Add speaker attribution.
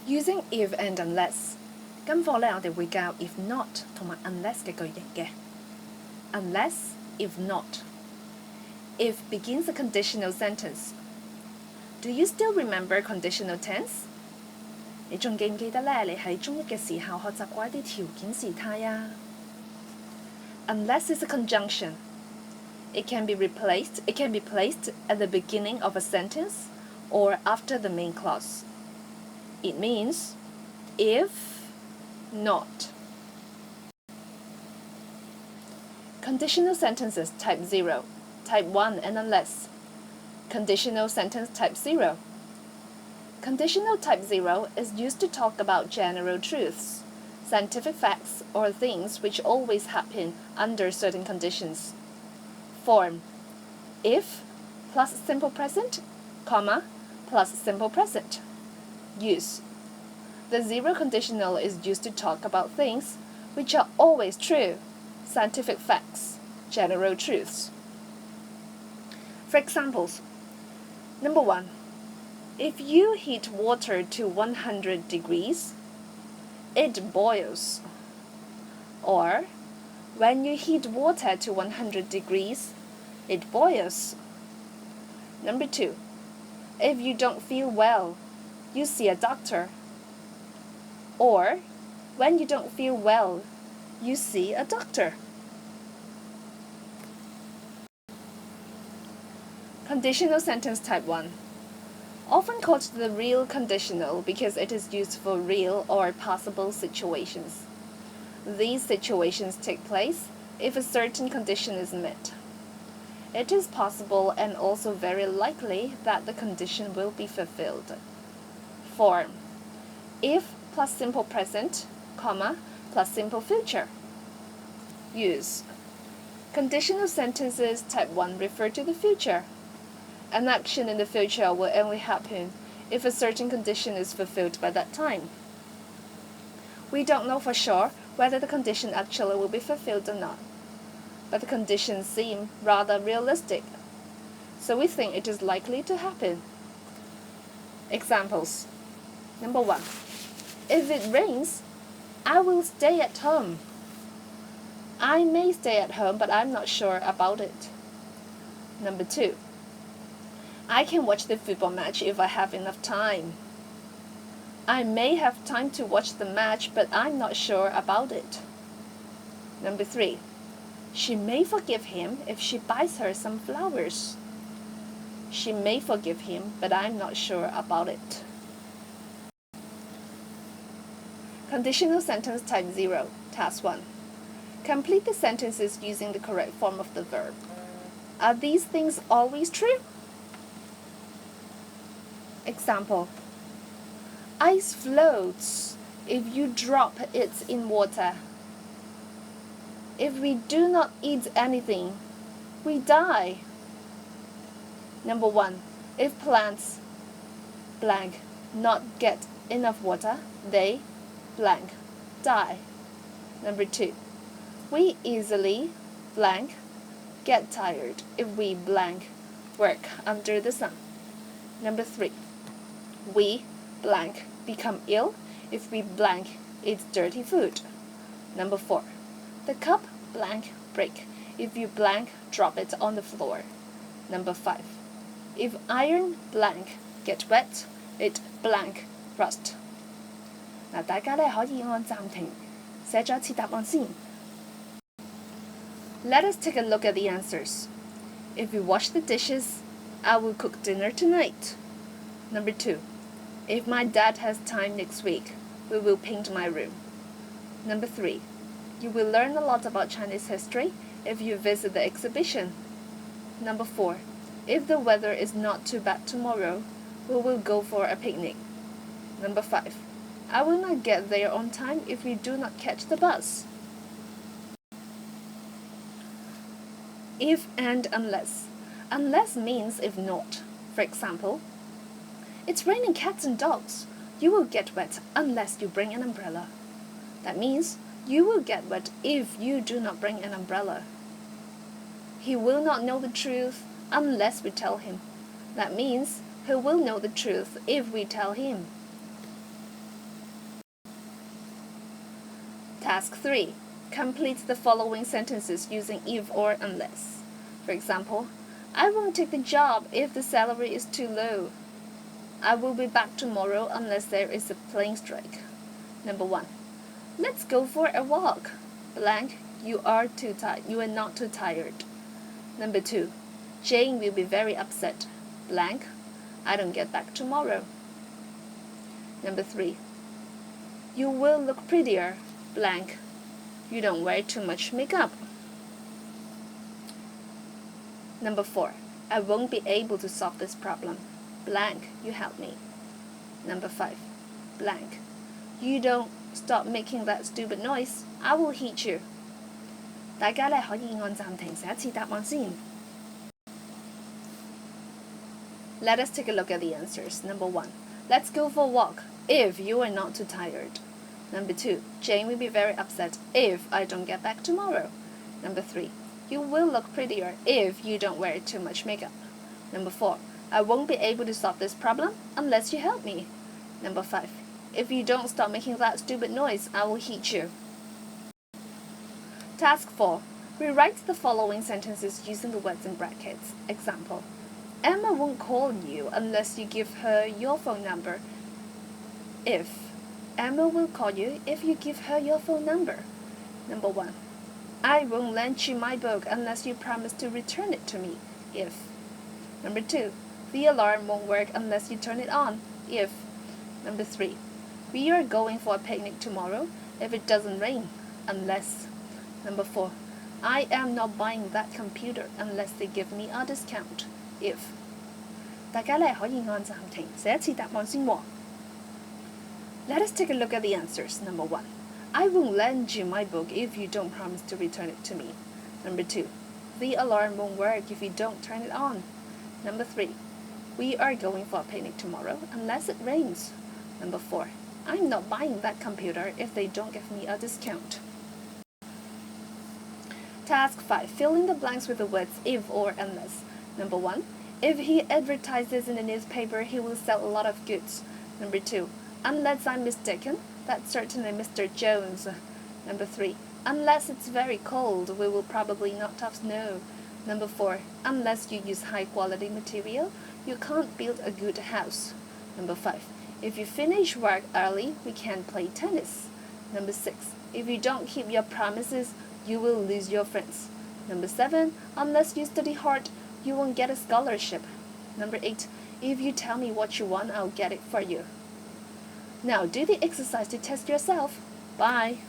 Speaker 1: Using if and unless， 今課咧我哋會教 if not 同埋 unless 嘅句型嘅。Unless, if not. If begins a conditional sentence. Do you still remember conditional tense? 你仲記唔記得咧？你喺中一嘅時候學習過一啲條件時態啊？ Unless is a conjunction. It can be placed at the beginning of a sentence or after the main clause. It means if not. Conditional sentences type 0, type 1 and unless. Conditional sentence type 0. Conditional type 0 is used to talk about general truths, scientific facts, or things which always happen under certain conditions. Form: if plus simple present, comma, plus simple present. Use: the zero conditional is used to talk about things which are always true, scientific facts, general truths. For examples, number 1, if you heat water to 100 degrees, it boils. Or, when you heat water to 100 degrees, it boils. Number 2, if you don't feel well, you see a doctor. Or, when you don't feel well, you see a doctor. Conditional sentence type 1. Often called the real conditional because it is used for real or possible situations. These situations take place if a certain condition is met. It is possible and also very likely that the condition will be fulfilled. Form: if plus simple present, comma, plus simple future. Use: conditional sentences type 1 refer to the future. An action in the future will only happen if a certain condition is fulfilled by that time. We don't know for sure whether the condition actually will be fulfilled or not, but the conditions seem rather realistic, so we think it is likely to happen. Examples: number 1, if it rains, I will stay at home. I may stay at home, but I'm not sure about it. Number 2, I can watch the football match if I have enough time. I may have time to watch the match, but I'm not sure about it. Number 3, she may forgive him if she buys her some flowers. She may forgive him, but I'm not sure about it. Conditional sentence type 0, task 1. Complete the sentences using the correct form of the verb. Are these things always true? Example: ice floats if you drop it in water. If we do not eat anything, we die. Number 1, if plants blank not get enough water, they blank die. Number 2, we easily blank get tired if we blank work under the sun. Number 3, we blank become ill if we blank eat dirty food. Number 4, the cup blank break if you blank drop it on the floor. Number 5, if iron blank get wet, it blank rust. 嗱，大家咧可以按暫停寫咗一次答案先。Let us take a look at the answers. If you wash the dishes, I will cook dinner tonight. Number 2, if my dad has time next week, we will paint my room. Number 3, you will learn a lot about Chinese history if you visit the exhibition. Number 4, if the weather is not too bad tomorrow, we will go for a picnic. Number 5, I will not get there on time if we do not catch the bus. If and unless. Unless means if not. For example, it's raining cats and dogs. You will get wet unless you bring an umbrella. That means you will get wet if you do not bring an umbrella. He will not know the truth unless we tell him. That means he will know the truth if we tell him. Task 3. Complete the following sentences using if or unless. For example, I won't take the job if the salary is too low. I will be back tomorrow unless there is a plane strike. Number 1. Let's go for a walk. Blank, you are not too tired. Number 2. Jane will be very upset. Blank, I don't get back tomorrow. Number 3. You will look prettier. Blank, you don't wear too much makeup. Number 4. I won't be able to solve this problem. Blank, you help me. Number 5. Blank, you don't stop making that stupid noise. I will hit you. 大家咧可以按暫停寫一次答案先。Let us take a look at the answers. Number 1. Let's go for a walk if you are not too tired. Number 2. Jane will be very upset if I don't get back tomorrow. Number 3. You will look prettier if you don't wear too much makeup. Number 4. I won't be able to solve this problem unless you help me. Number 5. If you don't stop making that stupid noise, I will hit you. Task 4. Rewrite the following sentences using the words in brackets. Example. Emma won't call you unless you give her your phone number. If. Emma will call you if you give her your phone number. Number 1. I won't lend you my book unless you promise to return it to me. If. Number 2. The alarm won't work unless you turn it on. If. Number 3. We are going for a picnic tomorrow if it doesn't rain. Unless. Number 4. I am not buying that computer unless they give me a discount. If. 大家咧可以按暫停寫一次答案先喎。Let us take a look at the answers. Number 1. I won't lend you my book if you don't promise to return it to me. Number 2. The alarm won't work if you don't turn it on. Number 3. We are going for a picnic tomorrow unless it rains. Number 4. I'm not buying that computer if they don't give me a discount. Task 5. Fill in the blanks with the words if or unless. Number 1. If he advertises in the newspaper, he will sell a lot of goods. Number 2. Unless I'm mistaken, that's certainly Mr. Jones. Number 3. Unless it's very cold, we will probably not have snow. Number 4. Unless you use high-quality material, you can't build a good house. Number 5. If you finish work early, we can play tennis. Number 6. If you don't keep your promises, you will lose your friends. Number 7. Unless you study hard, you won't get a scholarship. Number 8. If you tell me what you want, I'll get it for you. Now do the exercise to test yourself. Bye.